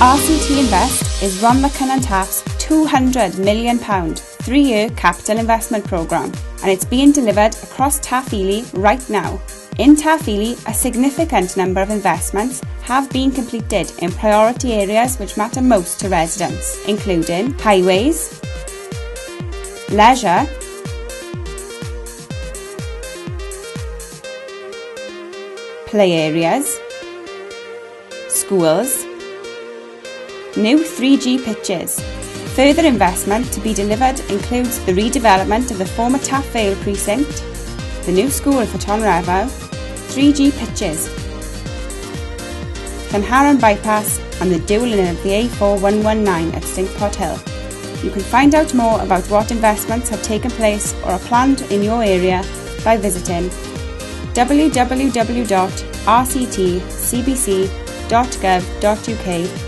RCT Invest is Ron McKinnon Taft's £200 million 3-year capital investment programme, and it's being delivered across Taff Ely right now. In Taff Ely, a significant number of investments have been completed in priority areas which matter most to residents, including highways, leisure, play areas, schools, new 3G pitches. Further investment to be delivered includes the redevelopment of the former Taff Vale precinct, the new school for Tonrefaw, 3G pitches, Cynharan bypass and the dualling of the A4119 at Stinkpot Hill. You can find out more about what investments have taken place or are planned in your area by visiting www.rctcbc.gov.uk/